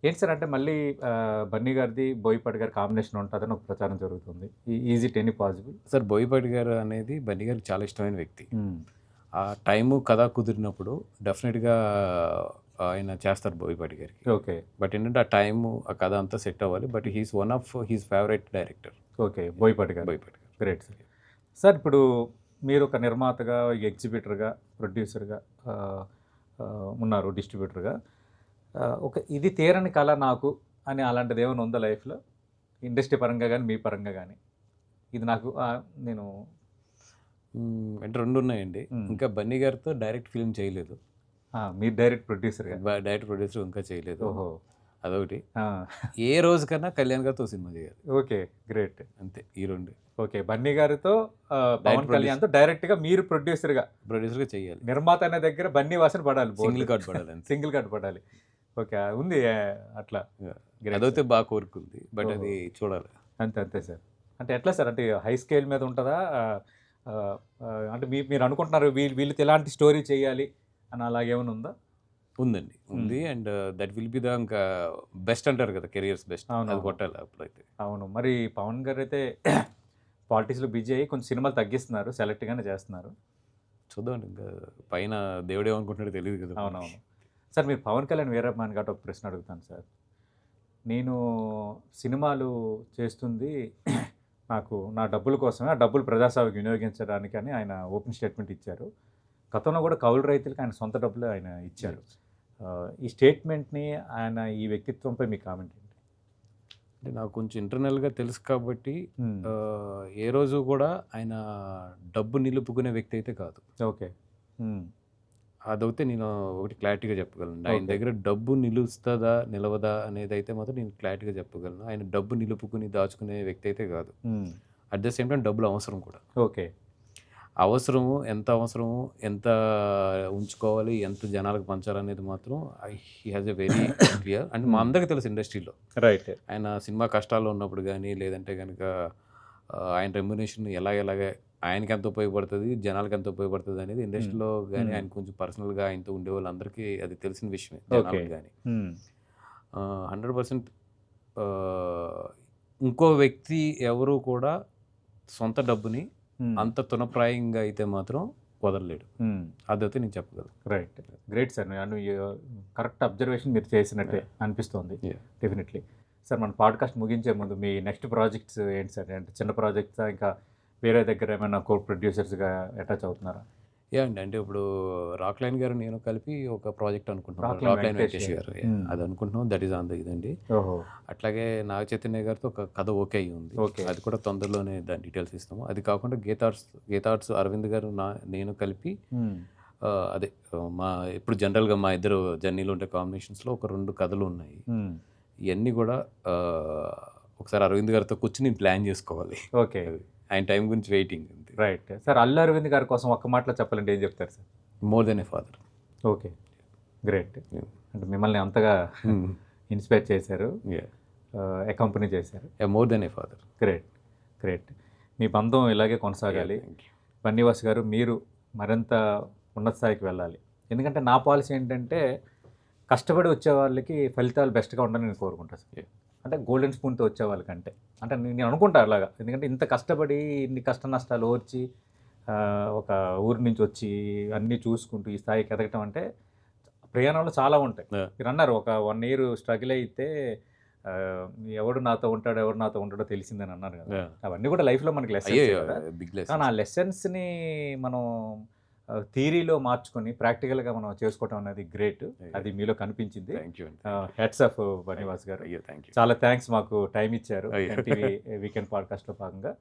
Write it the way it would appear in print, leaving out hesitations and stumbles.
ఏంటి సార్ అంటే మళ్ళీ బన్నీ గారిది, బోయపాటి గారి కాంబినేషన్ ఉంటదని ఒక ప్రచారం జరుగుతుంది. Is it any possible? Sir 'Boyapati' గారు అనేది బన్నీ గారికి చాలా ఇష్టమైన వ్యక్తి. హ్మ్. ఆ టైము, కథ కుదిరినప్పుడు డెఫినిట్‌గా ఆయన చేస్తారు 'బోయపాటి' గారికి. ఓకే. బట్ ఏంటంటే ఆ టైము, ఆ కథ అంతా సెట్ అవ్వాలి. But he is one of his favourite director okay. Boyapati గారు. 'బోయపాటి' గారు. Great sir. సార్ ఇప్పుడు మీరొక నిర్మాతగా, ఎగ్జిబిటర్‌గా, ప్రొడ్యూసర్‌గా ఆహ్, ఉన్నారు డిస్ట్రిబ్యూటర్‌గా. ఒక ఇది తీరని కల నాకు అని అలాంటిదేమైనా ఉందా లైఫ్‌లో? ఇండస్ట్రీ పరంగా గాని, మీ పరంగా గాని? ఇది నాకు నేను అంటే 2 ఉన్నాయండి. హ్మ్. ఇంకా బన్నీ గారితో డైరెక్ట్ ఫిల్మ్ చేయలేదు. మీరు డైరెక్ట్ ప్రొడ్యూసర్‌గా. డైరెక్ట్ ప్రొడ్యూసర్ ఇంకా చేయలేదు. ఓహో! అదొకటి. ఆ! ఏ రోజుకన్నా కళ్యాణ్ గారితో సినిమా చేయాలి. ఓకే. గ్రేట్. అంతే ఈ 2 ఓకే. బన్నీ గారితో పవన్ డైరెక్ట్ కళ్యాణ్‌తో డైరెక్ట్‌గా మీరు ప్రొడ్యూసర్‌గా. ప్రొడ్యూసర్‌గా చేయాలి. నిర్మాత అనే దగ్గర బన్నీ వాసన పడాలి బోర్డు. సింగిల్ కార్డ్ పడాలి అంతే. సింగిల్ కట్ పడాలి. ఓకే. ఉంది అట్లా. గ్రేట్ అదైతే సార్. బాగా కోరుకుంది. బట్ ఓహో! అది చూడాలి. అంతే సార్. అంటే ఎట్లా సార్? అంటే హై స్కేల్ మీద ఉంటదా? అంటే మీరు అనుకుంటున్నారు వీళ్ళతో ఎలాంటి స్టోరీ చేయాలి అని అలాగేమైనా ఉందా? ఉందండి. ఉంది. And that will be the ఇంకా బెస్ట్ అంటారు కదా! Careers best. అది అవునవును. కొట్టాలి అప్పుడైతే. అవును. మరి పవన్ గారైతే పాలిటిక్స్‌లో బిజీ అయ్యి కొంచెం సినిమాలు తగ్గిస్తున్నారు. సెలెక్ట్‌గానే చేస్తున్నారు. చూద్దామండి ఇంకా పైన దేవుడేమనుకుంటున్నాడో తెలీదు కదా! అవునవును. సార్ మీరు పవన్ కళ్యాణ్ వీరభిమాని కాబట్టి ఒక ప్రశ్న అడుగుతాను సార్. నేను సినిమాలు చేస్తుంది నాకు నా డబ్బుల కోసమే. ఆ డబ్బులు ప్రజాసేవకు వినియోగించడానికని ఆయన ఓపెన్ స్టేట్మెంట్ ఇచ్చారు. గతంలో కూడా కౌలు రైతులకి ఆయన సొంత డబ్బులే ఆయన ఇచ్చారు. ఈ స్టేట్మెంట్‌ని ఆయన ఈ వ్యక్తిత్వంపై మీ కామెంట్ ఏంటి? అంటే నాకు కొంచెం ఇంటర్నల్‌గా తెలుసు కాబట్టి హ్మ్. ఏ రోజు కూడా ఆయన డబ్బు నిలుపుకునే వ్యక్తి అయితే కాదు. ఓకే. హ్మ్. అదైతే నేను ఒకటి క్లారిటీగా చెప్పగలను. ఆయన ఓకే. దగ్గర డబ్బు నిలుస్తదా, నిలవదా అనేదైతే మాత్రం నేను క్లారిటీగా చెప్పగలను. ఆయన డబ్బు నిలుపుకుని దాచుకునే వ్యక్తి అయితే కాదు. హ్మ్. అట్ ద సేమ్ టైమ్ డబ్బులు అవసరం కూడా. ఓకే. అవసరము, ఎంత ఉంచుకోవాలి, ఎంత జనాలకు పంచాలనేది మాత్రం హి హాజ్ ఎ వెరీ క్లియర్. అంటే మా అందరికీ తెలుసు ఇండస్ట్రీలో. రైట్. ఆయన సినిమా కష్టాల్లో ఉన్నప్పుడు గానీ, లేదంటే గనక ఆయన రెమ్యునరేషన్ ఎలాగ ఆయనకి ఎంత ఉపయోగపడుతది, జనాలకి ఎంత ఉపయోగపడుతది అనేది ఇండస్ట్రీలో గానీ, ఆయన కొంచెం పర్సనల్‌గా ఆయనతో ఉండేవాళ్ళందరికీ అది తెలిసిన విషయమే ఓకే. జనాలకు గానీ. హ్మ్. 100% ఇంకో వ్యక్తి ఎవరు కూడా సొంత డబ్బుని హ్మ్. అంత తునప్రాయంగా అయితే మాత్రం వదలలేడు. హ్మ్. అదైతే నేను చెప్పగలను. Right. Great sir. Correct observation మీరు చేసినట్టే అనిపిస్తోంది. యాహ్! డెఫినెట్‌లీ. సార్ మన పాడ్‌కాస్ట్ ముగించే ముందు మీ నెక్స్ట్ ప్రాజెక్ట్స్ ఏంటి సార్? అంటే చిన్న ప్రాజెక్ట్సా? ఇంకా వేరే దగ్గర ఏమైనా కో ప్రొడ్యూసర్స్‌గా అటాచ్ అవుతున్నారా? యాహ్! అండి. అంటే ఇప్పుడు 'రాక్‌లైన్' గారు నేను కలిపి ఒక ప్రాజెక్ట్ అనుకుంటున్నాం. 'రాక్‌లైన్ 'రాక్‌లైన్ వెంకటేష్' వెంకటేష్' గారు. గారు. హ్మ్. అది అనుకుంటున్నాం. దట్ ఈస్ ఆన్ ద ఇదండి. ఓహో! అట్లాగే నాగ చైతన్య గారితో ఒక కథ ఓకే అయ్యి ఉంది. ఓకే. అది కూడా తొందరలోనే దాని డీటెయిల్స్ ఇస్తాము. అది కాకుండా గీతార్ట్స్ అరవింద్ గారు నేను కలిపి హ్మ్. అదే మా ఇప్పుడు జనరల్‌గా మా ఇద్దరు జర్నీలో ఉండే కాంబినేషన్స్‌లో ఒక 2 కథలు ఉన్నాయి. హ్మ్. ఇయన్నీ గూడా ఆహ్, ఒకసారి అరవింద్ గారితో కూర్చొని నేను ప్లాన్ జేసుకోవాలి. ఓకే. అది. ఆయన టైం గురించి వెయిటింగ్ అంతే. రైట్. సార్ 'అల్లు అరవింద్' గారి కోసం ఒక్క మాటలో చెప్పాలంటే ఏం చెప్తారు sir? 'More than a father.' Okay. Great. Hmm. అంటే మిమ్మల్ని అంతగా హ్మ్. ఇన్‌స్పైర్ చేశారు. యాహ్! అకంపెనీ చేశారు. 'More than a father.' Great. Great. మీ బంధం ఇలాగే యాహ్! కొనసాగాలి. Thank you. బన్నీవాస్ గారు మీరు మరింత ఉన్నత స్థాయికి వెళ్ళాలి. ఎందుకంటే నా పాలిసీ ఏంటంటే కష్టపడి వచ్చే వాళ్ళకి ఫలితాలు బెస్ట్‌గా ఉండాలని నేను కోరుకుంటా సార్. యాహ్! అంటే గోల్డెన్ స్పూన్‌తో వచ్చే వాళ్ళకంటే. అంటే నేను అనుకుంటా అలాగా. ఎందుకంటే ఇంత కష్టపడి ఇన్ని కష్ట నష్టాలు ఓర్చి ఒక ఊరు నుంచి వచ్చి అన్నీ చూసుకుంటూ ఈ స్థాయికి ఎదగటం అంటే ప్రయాణంలో చాలా ఉంటాయి. యాహ్! మీరన్నారు ఒక 1 ఇయర్ స్ట్రగుల్ అయితే ఆహ్, ఎవడు నాతో ఉంటాడో, ఎవడు నాతో ఉండడో తెలిసిందని అన్నారు కదా! యాహ్! అవన్నీ కూడా లైఫ్‌లో మనకి లెసన్సే అయ్యయ్యో! కదా! బిగ్ కానీ ఆ లెసన్స్. లెసన్స్‌ని మనం థియరీలో మార్చుకొని ప్రాక్టికల్‌గా మనం చేసుకోవటం అనేది గ్రేట్. అది అయ్యో! మీలో కనిపించింది. థాంక్ యూ అండి. Thank you. Hates of Bunny Vas గారు. అయ్యో! Thank you. చాలా థాంక్స్ మాకు టైమ్ ఇచ్చారు. అయ్యో! ఎన్‌టీవీ వీకెండ్ పాడ్‌కాస్ట్‌లో భాగంగా.